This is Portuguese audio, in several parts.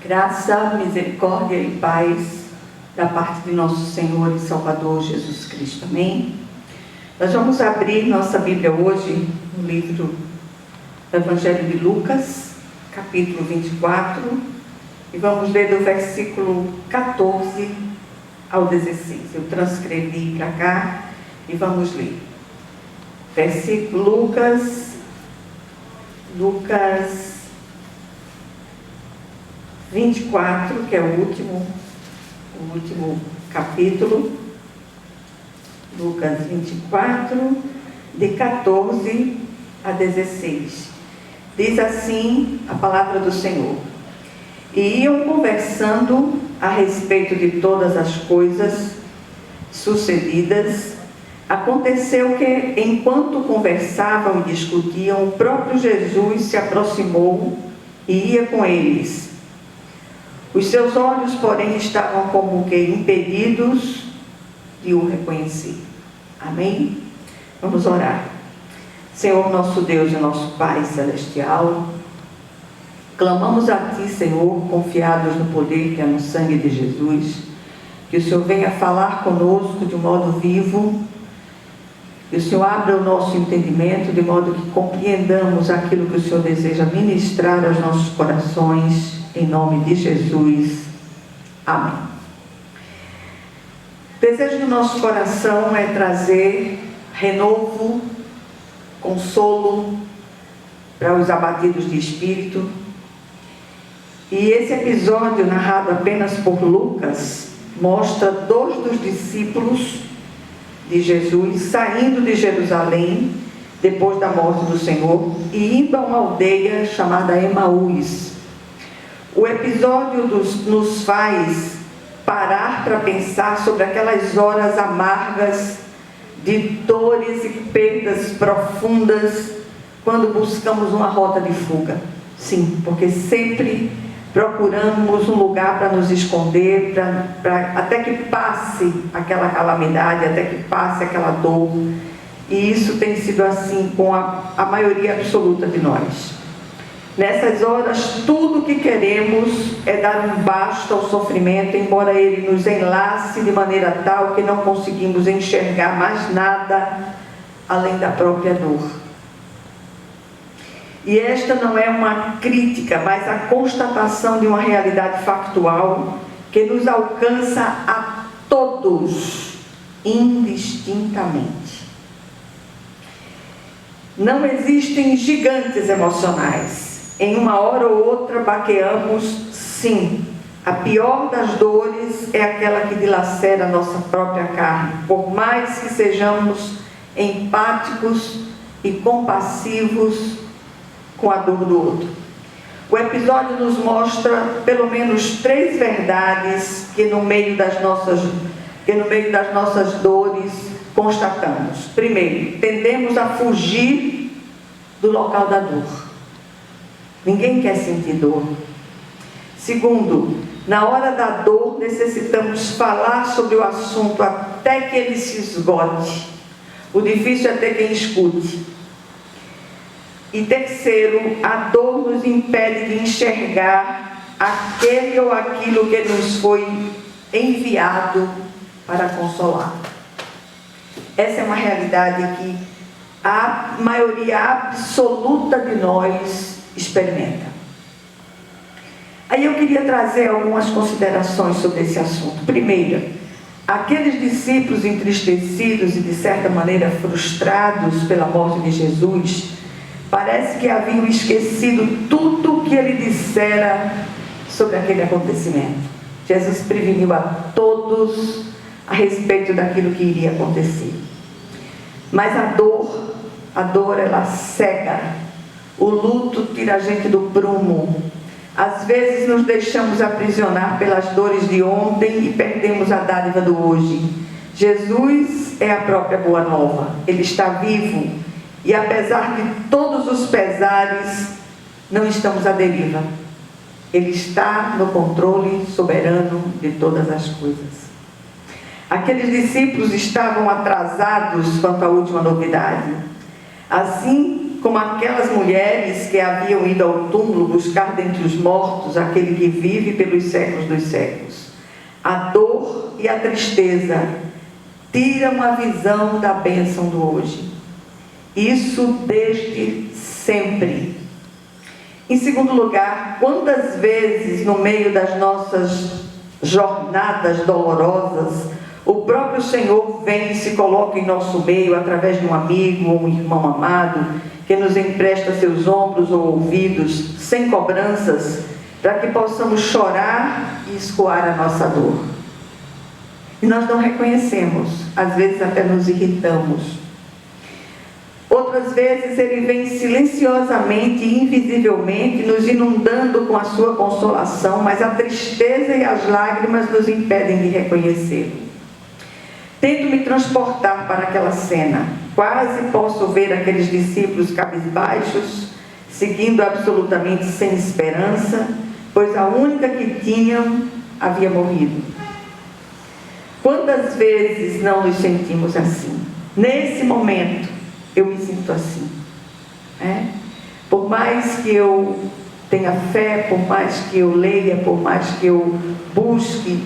Graça, misericórdia e paz da parte de nosso Senhor e Salvador Jesus Cristo. Amém? Nós vamos abrir nossa Bíblia hoje no livro do Evangelho de Lucas, capítulo 24, e vamos ler do versículo 14 ao 16. Eu transcrevi para cá e vamos ler. Versículo Lucas 24, que é o último capítulo. Lucas 24, de 14 a 16. Diz assim a palavra do Senhor: E iam conversando a respeito de todas as coisas sucedidas. Aconteceu que, enquanto conversavam e discutiam, o próprio Jesus se aproximou e ia com eles. Os seus olhos, porém, estavam como que impedidos de o reconhecer. Amém? Vamos orar. Senhor, nosso Deus e nosso Pai Celestial, clamamos a Ti, Senhor, confiados no poder que é no sangue de Jesus, que o Senhor venha falar conosco de um modo vivo, que o Senhor abra o nosso entendimento de modo que compreendamos aquilo que o Senhor deseja ministrar aos nossos corações, em nome de Jesus. Amém. O desejo do nosso coração é trazer renovo, consolo para os abatidos de espírito. E esse episódio, narrado apenas por Lucas, mostra dois dos discípulos de Jesus saindo de Jerusalém depois da morte do Senhor e indo a uma aldeia chamada Emaús. O episódio nos faz parar para pensar sobre aquelas horas amargas de dores e perdas profundas quando buscamos uma rota de fuga. Sim, porque sempre procuramos um lugar para nos esconder, até que passe aquela calamidade, até que passe aquela dor. E isso tem sido assim com a maioria absoluta de nós. Nessas horas, tudo o que queremos é dar um basta ao sofrimento, embora ele nos enlace de maneira tal que não conseguimos enxergar mais nada além da própria dor. E esta não é uma crítica, mas a constatação de uma realidade factual que nos alcança a todos, indistintamente. Não existem gigantes emocionais. Em uma hora ou outra baqueamos, sim. A pior das dores é aquela que dilacera a nossa própria carne, por mais que sejamos empáticos e compassivos com a dor do outro. O episódio nos mostra pelo menos 3 verdades que no meio das nossas dores constatamos. Primeiro, tendemos a fugir do local da dor. Ninguém quer sentir dor. Segundo, na hora da dor necessitamos falar sobre o assunto até que ele se esgote. O difícil é ter quem escute. E terceiro, a dor nos impede de enxergar aquele ou aquilo que nos foi enviado para consolar. Essa é uma realidade que a maioria absoluta de nós experimenta. Aí eu queria trazer algumas considerações sobre esse assunto. Primeira, aqueles discípulos entristecidos e de certa maneira frustrados pela morte de Jesus, parece que haviam esquecido tudo o que ele dissera sobre aquele acontecimento. Jesus preveniu a todos a respeito daquilo que iria acontecer. Mas a dor ela cega. O luto tira a gente do prumo. Às vezes nos deixamos aprisionar pelas dores de ontem e perdemos a dádiva do hoje. Jesus é a própria boa nova. Ele está vivo. E apesar de todos os pesares, não estamos à deriva. Ele está no controle soberano de todas as coisas. Aqueles discípulos estavam atrasados quanto à última novidade. Assim, como aquelas mulheres que haviam ido ao túmulo buscar dentre os mortos aquele que vive pelos séculos dos séculos. A dor e a tristeza tiram a visão da bênção do hoje. Isso desde sempre. Em segundo lugar, quantas vezes no meio das nossas jornadas dolorosas, o próprio Senhor vem e se coloca em nosso meio através de um amigo ou um irmão amado que nos empresta seus ombros ou ouvidos sem cobranças para que possamos chorar e escoar a nossa dor. E nós não reconhecemos, às vezes até nos irritamos. Outras vezes Ele vem silenciosamente e invisivelmente nos inundando com a sua consolação, mas a tristeza e as lágrimas nos impedem de reconhecê-lo. Tento me transportar para aquela cena. Quase posso ver aqueles discípulos cabisbaixos, seguindo absolutamente sem esperança, pois a única que tinham havia morrido. Quantas vezes não nos sentimos assim? Nesse momento, eu me sinto assim. Por mais que eu tenha fé, por mais que eu leia, por mais que eu busque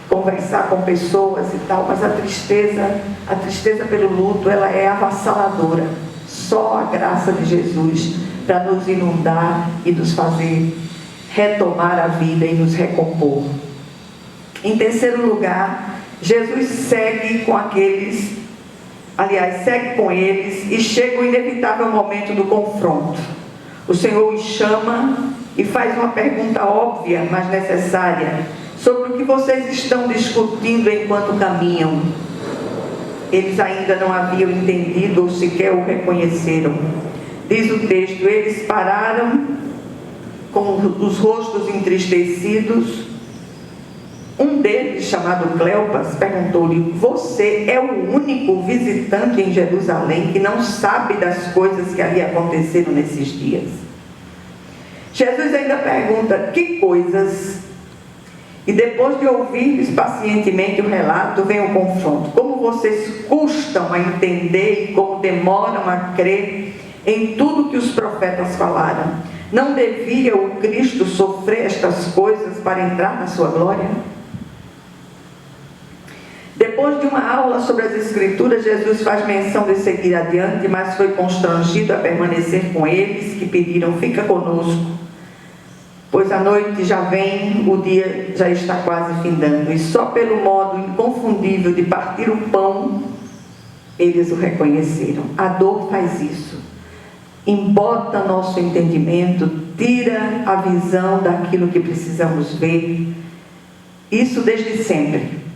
conversar com pessoas e tal, mas a tristeza pelo luto, ela é avassaladora. Só a graça de Jesus para nos inundar e nos fazer retomar a vida e nos recompor. Em terceiro lugar, Jesus segue com eles e chega o inevitável momento do confronto. O Senhor os chama e faz uma pergunta óbvia, mas necessária: sobre o que vocês estão discutindo enquanto caminham? Eles ainda não haviam entendido ou sequer o reconheceram. Diz o texto: eles pararam com os rostos entristecidos. Um deles, chamado Cleopas, perguntou-lhe: você é o único visitante em Jerusalém que não sabe das coisas que ali aconteceram nesses dias? Jesus ainda pergunta: que coisas? E depois de ouvir-lhes pacientemente o relato, vem o confronto. Como vocês custam a entender e como demoram a crer em tudo que os profetas falaram? Não devia o Cristo sofrer estas coisas para entrar na sua glória? Depois de uma aula sobre as Escrituras, Jesus faz menção de seguir adiante, mas foi constrangido a permanecer com eles, que pediram: fica conosco, pois a noite já vem, o dia já está quase findando. E só pelo modo inconfundível de partir o pão, eles o reconheceram. A dor faz isso. Embota nosso entendimento, tira a visão daquilo que precisamos ver. Isso desde sempre.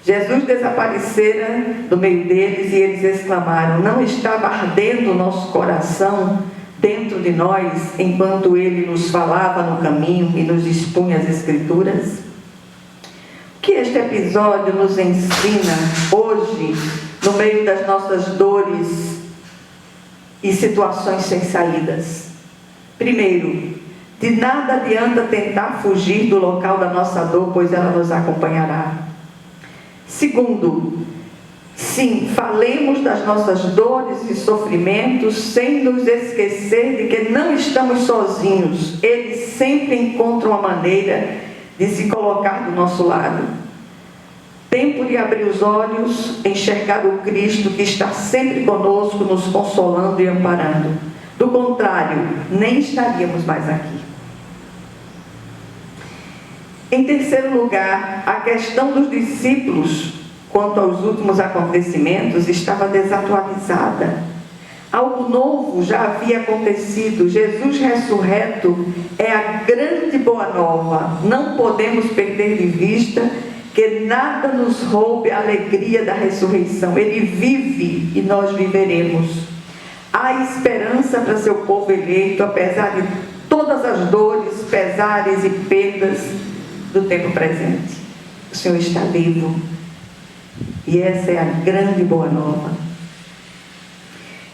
Jesus desaparecera do meio deles e eles exclamaram: não estava ardendo o nosso coração dentro de nós enquanto Ele nos falava no caminho e nos expunha as Escrituras? O que este episódio nos ensina hoje, no meio das nossas dores e situações sem saídas? Primeiro, de nada adianta tentar fugir do local da nossa dor, pois ela nos acompanhará. Segundo, sim, falemos das nossas dores e sofrimentos sem nos esquecer de que não estamos sozinhos. Ele sempre encontra uma maneira de se colocar do nosso lado. Tempo de abrir os olhos, enxergar o Cristo que está sempre conosco, nos consolando e amparando. Do contrário, nem estaríamos mais aqui. Em terceiro lugar, a questão dos discípulos quanto aos últimos acontecimentos estava desatualizada. Algo novo já havia acontecido. Jesus ressurreto é a grande boa nova. Não podemos perder de vista que nada nos roube a alegria da ressurreição. Ele vive e nós viveremos. Há esperança para seu povo eleito, apesar de todas as dores, pesares e perdas do tempo presente. O Senhor está vivo. E essa é a grande boa nova.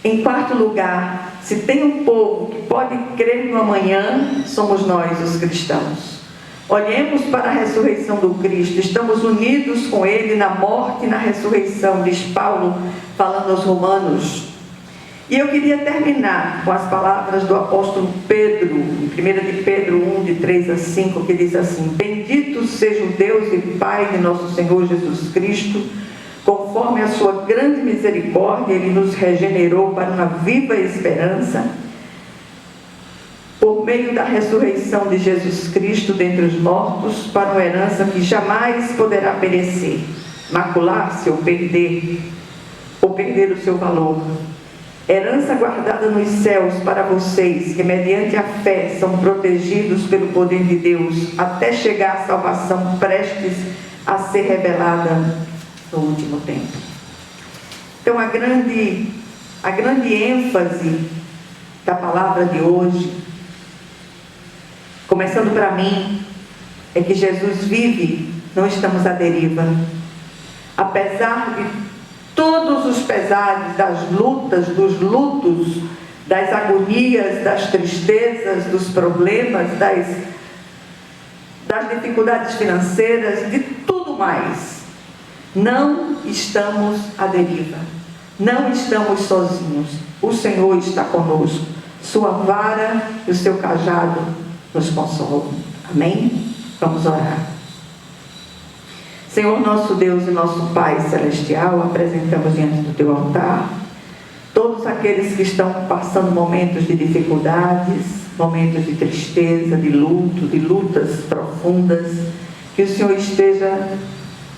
Em quarto lugar, se tem um povo que pode crer no amanhã, somos nós, os cristãos. Olhemos para a ressurreição do Cristo. Estamos unidos com Ele na morte e na ressurreição, diz Paulo, falando aos Romanos. E eu queria terminar com as palavras do apóstolo Pedro, em 1 de Pedro 1, de 3 a 5, que diz assim: Bendito seja o Deus e Pai de nosso Senhor Jesus Cristo, conforme a sua grande misericórdia, Ele nos regenerou para uma viva esperança, por meio da ressurreição de Jesus Cristo dentre os mortos, para uma herança que jamais poderá perecer, macular-se ou perder o seu valor. Herança guardada nos céus para vocês, que mediante a fé são protegidos pelo poder de Deus, até chegar à salvação prestes a ser revelada no último tempo. Então a grande ênfase da palavra de hoje, começando para mim, é que Jesus vive, não estamos à deriva. Apesar de todos os pesares das lutas, dos lutos, das agonias, das tristezas, dos problemas, das dificuldades financeiras, de tudo mais, não estamos à deriva, não estamos sozinhos. O Senhor está conosco, sua vara e o seu cajado nos consolam. Amém? Vamos orar. Senhor nosso Deus e nosso Pai Celestial, apresentamos diante do Teu altar todos aqueles que estão passando momentos de dificuldades, momentos de tristeza, de luto, de lutas profundas. Que o Senhor esteja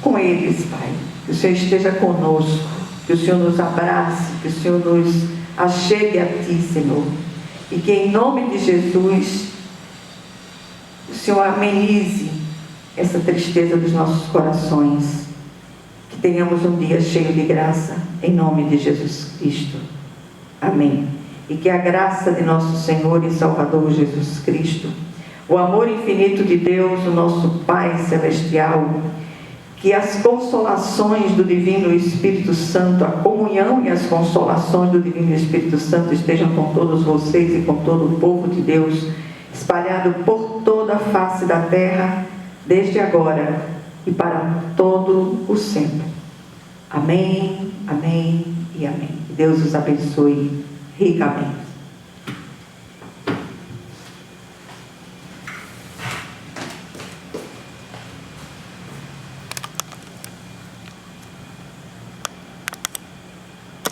com eles, Pai. Que o Senhor esteja conosco. Que o Senhor nos abrace, que o Senhor nos achegue a Ti, Senhor. E que em nome de Jesus o Senhor amenize essa tristeza dos nossos corações, que tenhamos um dia cheio de graça, em nome de Jesus Cristo. Amém. E que a graça de nosso Senhor e Salvador Jesus Cristo, o amor infinito de Deus, o nosso Pai Celestial, que as consolações do Divino Espírito Santo, a comunhão e as consolações do Divino Espírito Santo estejam com todos vocês e com todo o povo de Deus, espalhado por toda a face da terra, desde agora e para todo o sempre. Amém, amém e amém. Que Deus os abençoe ricamente.